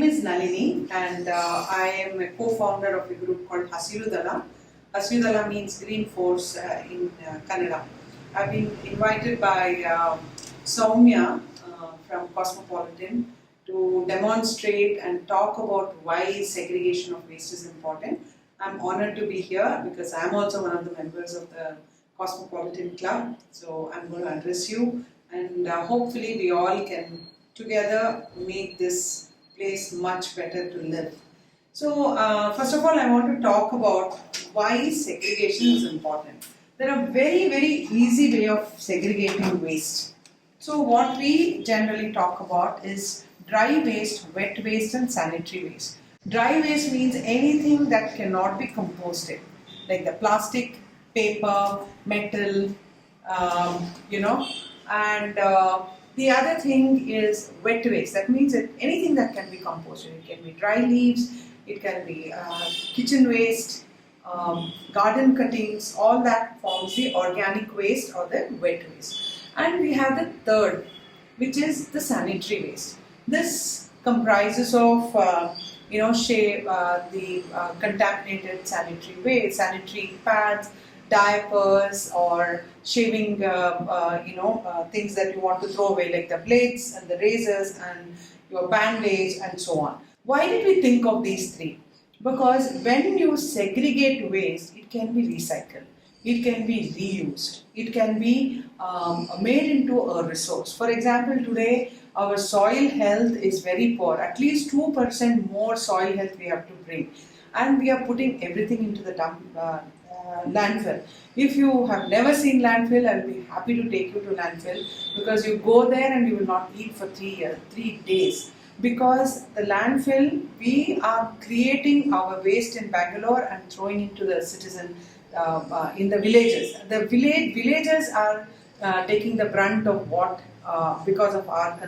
is Nalini and I am a co-founder of a group called Hasiru Dala. Hasiru Dala means Green Force in Kannada. I've been invited by Sowmya from Cosmopolitan to demonstrate and talk about why segregation of waste is important. I'm honored to be here because I'm also one of the members of the Cosmopolitan Club. So I'm going to address you and hopefully we all can together make this place much better to live. So first of all I want to talk about why segregation is important. There are very easy way of segregating waste. So what we generally talk about is dry waste, wet waste and sanitary waste. Dry waste means anything that cannot be composted, like the plastic, paper, metal, and the other thing is wet waste. That means that anything that can be composted. It can be dry leaves, it can be kitchen waste, garden cuttings, all that forms the organic waste or the wet waste. And we have the third, which is the sanitary waste. This comprises of the contaminated sanitary waste, sanitary pads, diapers or shaving things that you want to throw away, like the blades and the razors and your bandage and so on. Why did we think of these three? Because when you segregate waste, it can be recycled, it can be reused, it can be made into a resource. For example, today our soil health is very poor. At least 2% more soil health we have to bring, and we are putting everything into the landfill. If you have never seen landfill, I'll be happy to take you to landfill, because you go there and you will not eat for 3 days. Because the landfill, we are creating our waste in Bangalore and throwing into the citizen in the villages. The villagers are taking the brunt of what because of our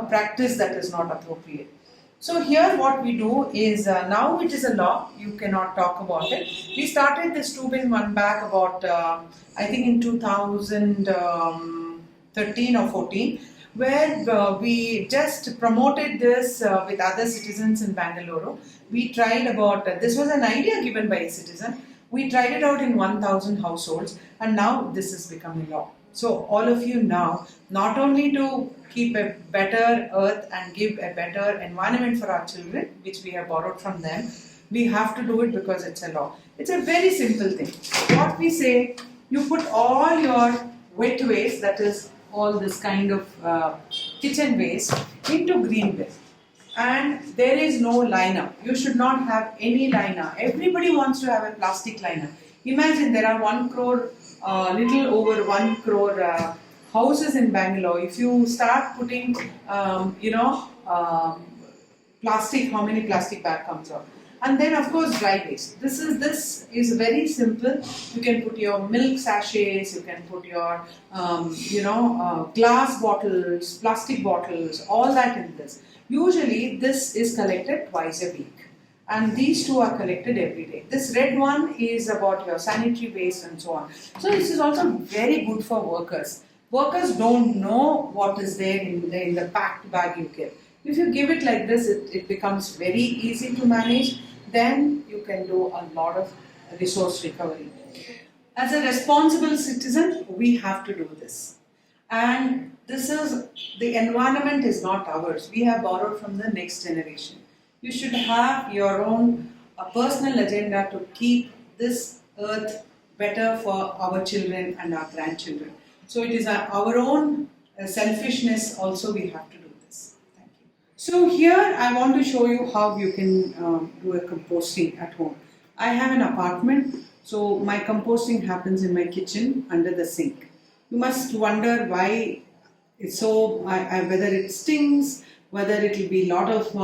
practice that is not appropriate. So here what we do is, now it is a law, you cannot talk about it. We started this 2 bin 1 bag about, I think in 2013 or 14, where we just promoted this with other citizens in Bangalore. We tried about, this was an idea given by a citizen, we tried it out in 1,000 households and now this is becoming law. So all of you now, not only to keep a better earth and give a better environment for our children, which we have borrowed from them, we have to do it because it's a law. It's a very simple thing. What we say, you put all your wet waste, that is all this kind of kitchen waste, into green bin. And there is no liner. You should not have any liner. Everybody wants to have a plastic liner. Imagine there are 1 crore, little over 1 crore houses in Bangalore. If you start putting, plastic, how many plastic bag comes out? And then of course dry waste. This is very simple. You can put your milk sachets, you can put your glass bottles, plastic bottles, all that in this. Usually this is collected twice a week. And these two are collected every day. This red one is about your sanitary waste and so on. So this is also very good for workers. Workers don't know what is there in the packed bag you give. If you give it like this, it becomes very easy to manage. Then you can do a lot of resource recovery. As a responsible citizen, we have to do this. And the environment is not ours. We have borrowed from the next generation. You should have your own personal agenda to keep this earth better for our children and our grandchildren. So it is our own selfishness also we have to do this. Thank you. So here I want to show you how you can do a composting at home. I have an apartment, so my composting happens in my kitchen under the sink. You must wonder why it's so, whether it stings, whether it will be a lot of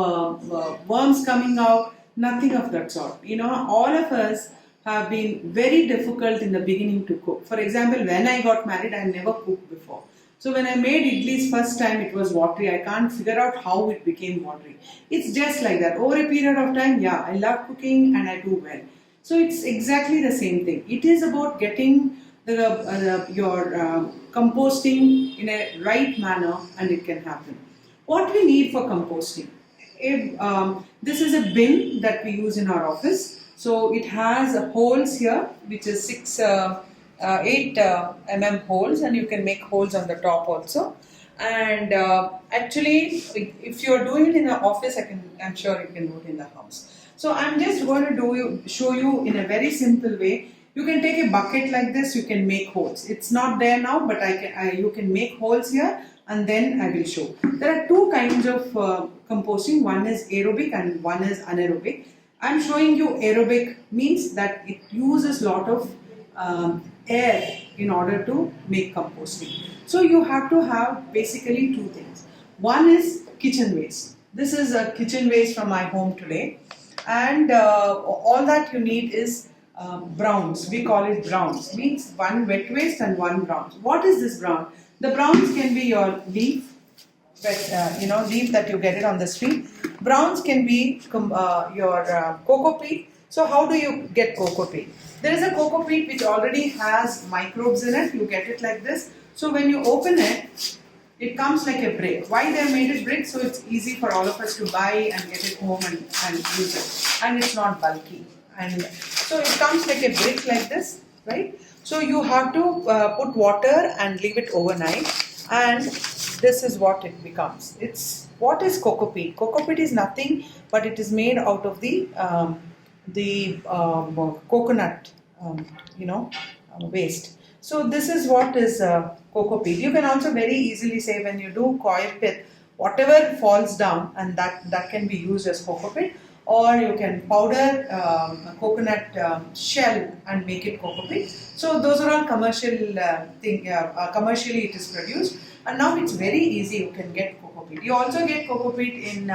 worms coming out, nothing of that sort. All of us have been very difficult in the beginning to cook. For example, when I got married, I never cooked before. So when I made idlis first time, it was watery. I can't figure out how it became watery. It's just like that. Over a period of time, yeah, I love cooking and I do well. So it's exactly the same thing. It is about getting your composting in a right manner and it can happen. What we need for composting? This is a bin that we use in our office. So it has holes here, which is 8 holes, and you can make holes on the top also. And actually, if you're doing it in the office, I'm sure you can do it in the house. So I'm just going to show you in a very simple way. You can take a bucket like this. You can make holes. It's not there now, but you can make holes here, and then I will show. There are two kinds of composting. One is aerobic and one is anaerobic. I'm showing you aerobic means that it uses lot of air in order to make composting. So you have to have basically two things. One is kitchen waste. This is a kitchen waste from my home today, and all that you need is browns. We call it browns. Means one wet waste and one browns. What is this brown? The browns can be your leaf, leaf that you get it on the street. Browns can be your cocoa peat. So how do you get cocoa peat? There is a cocoa peat which already has microbes in it. You get it like this. So when you open it, it comes like a brick. Why they made it brick? So it's easy for all of us to buy and get it home and use it. And it's not bulky. And so it comes like a brick like this, right? So you have to put water and leave it overnight, and this is what it becomes. What is cocoa peat? Cocoa peat is nothing, but it is made out of the coconut, waste. So this is what is cocoa peat. You can also very easily say when you do coir pit, whatever falls down, and that can be used as cocoa peat. Or you can powder coconut shell and make it cocoa peat. So those are all commercial commercially it is produced, and now it's very easy. You can get cocoa peat. You also get cocoa peat in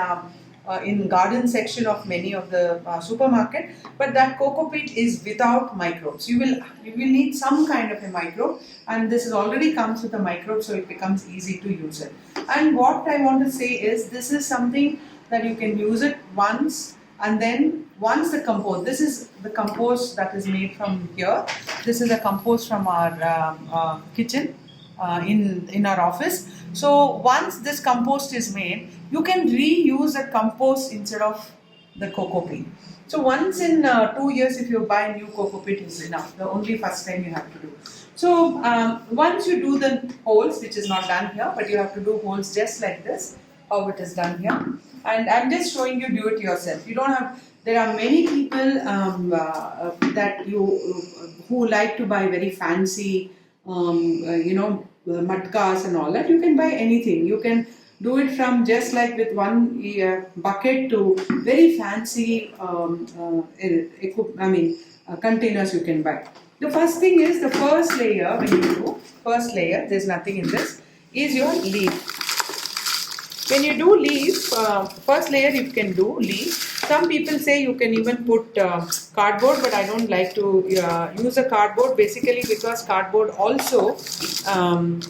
garden section of many of the supermarket. But that cocoa peat is without microbes. You will need some kind of a microbe, and this is already comes with a microbe, so it becomes easy to use it. And what I want to say is this is something that you can use it once. And then once the compost, this is the compost that is made from here. This is a compost from our kitchen in our office. So once this compost is made, you can reuse the compost instead of the cocoa peat. So once in 2 years, if you buy new cocoa peat is enough. The only first time you have to do. So once you do the holes, which is not done here, but you have to do holes just like this, how it is done here. And I'm just showing you do it yourself. You don't have. There are many people who like to buy very fancy, matkas and all that. You can buy anything. You can do it from just like with one bucket to very fancy containers you can buy. The first thing is the first layer. When you do first layer, there's nothing in this. Is your leaf. When you do leaf, first layer you can do leaf. Some people say you can even put cardboard, but I don't like to use a cardboard basically because cardboard also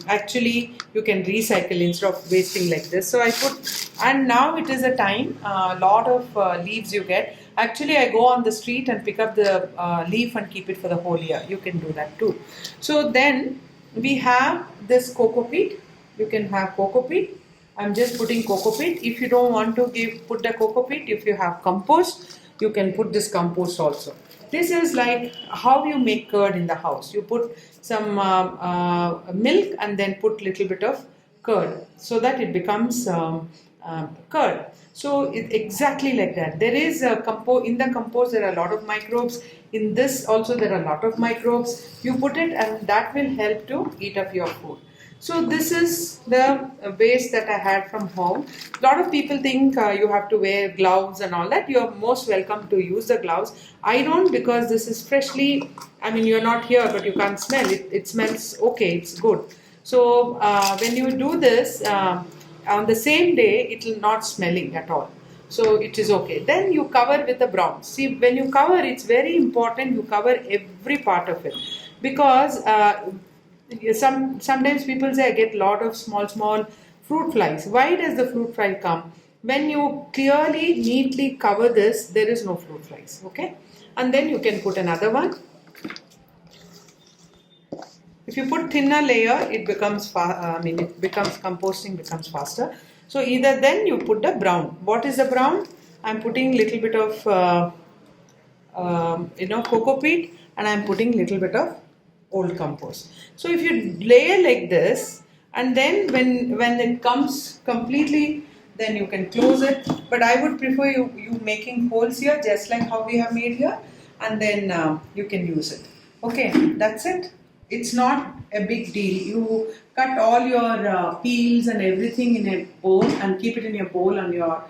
actually you can recycle instead of wasting like this. So I put, and now it is a time, lot of leaves you get. Actually, I go on the street and pick up the leaf and keep it for the whole year. You can do that too. So then we have this cocoa peat. You can have cocoa peat. I'm just putting cocoa peat. If you don't want to put the cocoa peat, if you have compost, you can put this compost also. This is like how you make curd in the house. You put some milk and then put little bit of curd so that it becomes curd. So it's exactly like that. There is in the compost there are a lot of microbes. In this also there are a lot of microbes. You put it and that will help to eat up your food. So this is the waste that I had from home. A lot of people think you have to wear gloves and all that. You are most welcome to use the gloves. I don't because this is freshly, you're not here but you can't smell it. It smells okay, it's good. So when you do this, on the same day, it will not smelling at all. So it is okay. Then you cover with the brown. See, when you cover, it's very important you cover every part of it. Because sometimes people say I get a lot of small fruit flies. Why does the fruit fly come? When you clearly, neatly cover this, there is no fruit flies. Okay? And then you can put another one. If you put thinner layer, it becomes composting becomes faster. So either then you put the brown. What is the brown? I'm putting little bit of cocoa peat, and I'm putting little bit of old compost. So if you layer like this, and then when it comes completely, then you can close it. But I would prefer you making holes here, just like how we have made here, and then you can use it. Okay, that's it. It's not a big deal. You cut all your peels and everything in a bowl and keep it in your bowl on your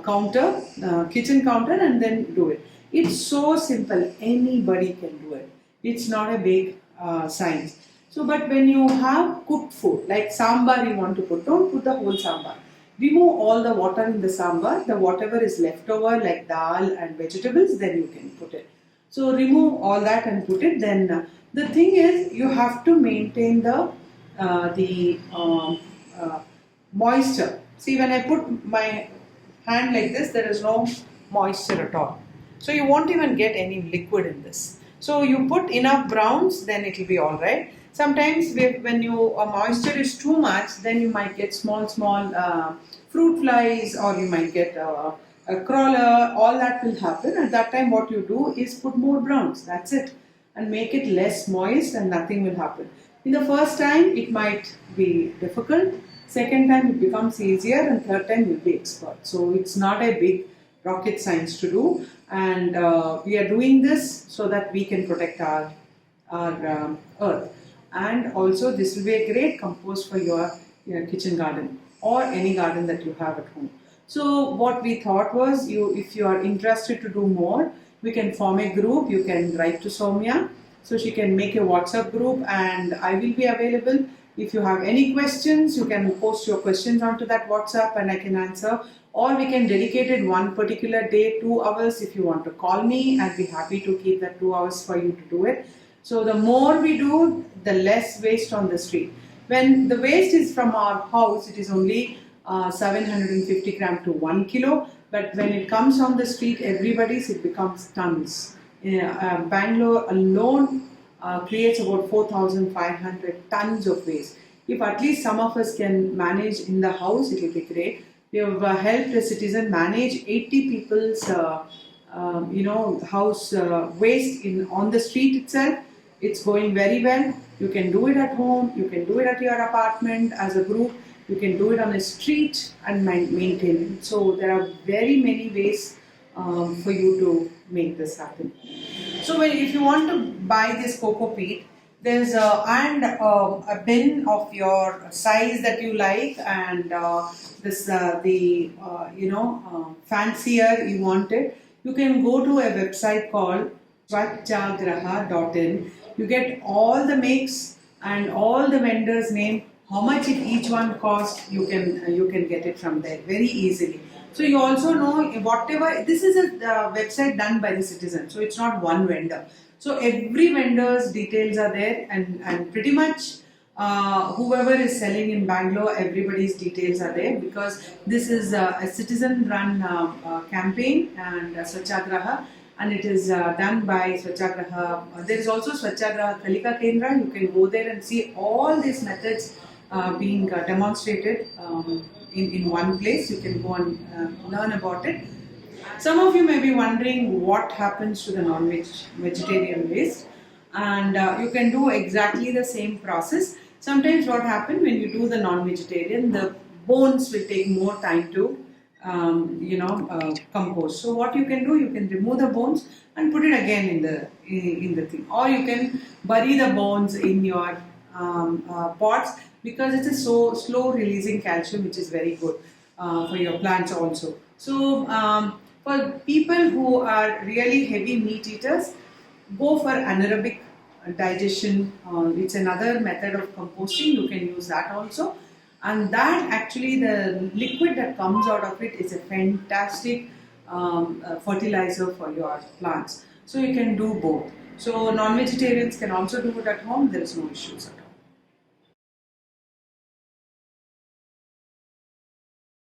counter, kitchen counter, and then do it. It's so simple. Anybody can do it. It's not a big science. So, but when you have cooked food, like sambar you want to put, don't put the whole sambar. Remove all the water in the sambar. The whatever is left over, like dal and vegetables, then you can put it. So, remove all that and put it. Then the thing is, you have to maintain the moisture. See, when I put my hand like this, there is no moisture at all. So you won't even get any liquid in this. So you put enough browns, then it will be all right. Sometimes when your moisture is too much, then you might get small fruit flies, or you might get a crawler. All that will happen. At that time, what you do is put more browns. That's it, and make it less moist, and nothing will happen. In the first time, it might be difficult. Second time, it becomes easier, and third time, you'll be expert. So it's not a big rocket science to do, and we are doing this so that we can protect our earth. And also, this will be a great compost for your kitchen garden or any garden that you have at home. So what we thought was, if you are interested to do more, we can form a group. You can write to Sowmya, so she can make a WhatsApp group, and I will be available. If you have any questions, you can post your questions onto that WhatsApp and I can answer. Or we can dedicate it one particular day, 2 hours. If you want to call me, I'd be happy to keep that 2 hours for you to do it. So the more we do, the less waste on the street. When the waste is from our house, it is only 750 gram to 1 kilo. But when it comes on the street, everybody's, it becomes tons. Bangalore alone creates about 4,500 tons of waste. If at least some of us can manage in the house, it will be great. We have helped a citizen manage 80 people's house waste on the street itself. It's going very well. You can do it at home, you can do it at your apartment as a group, you can do it on a street and maintain it. So there are very many ways for you to make this happen. So if you want to buy this cocoa peat, there's a bin of your size that you like, and fancier you want it. You can go to a website called swachhagraha.in. You get all the makes and all the vendors' name, how much each one cost. You can get it from there very easily. So you also know whatever. This is a website done by the citizen, so it's not one vendor. So every vendor's details are there, and pretty much whoever is selling in Bangalore, everybody's details are there, because this is a citizen-run campaign and Swachhagraha, and it is done by Swachhagraha. There is also Swachhagraha Kalika Kendra. You can go there and see all these methods being demonstrated in one place. You can go and learn about it. Some of you may be wondering what happens to the non-vegetarian waste, and you can do exactly the same process. Sometimes what happens when you do the non-vegetarian, the bones will take more time to compost. So what you can do, you can remove the bones and put it again in the thing, or you can bury the bones in your pots, because it's a so slow releasing calcium, which is very good for your plants also. So for people who are really heavy meat eaters, go for anaerobic digestion. It's another method of composting. You can use that also, and that actually, the liquid that comes out of it is a fantastic fertilizer for your plants. So you can do both. So non-vegetarians can also do it at home. There is no issues.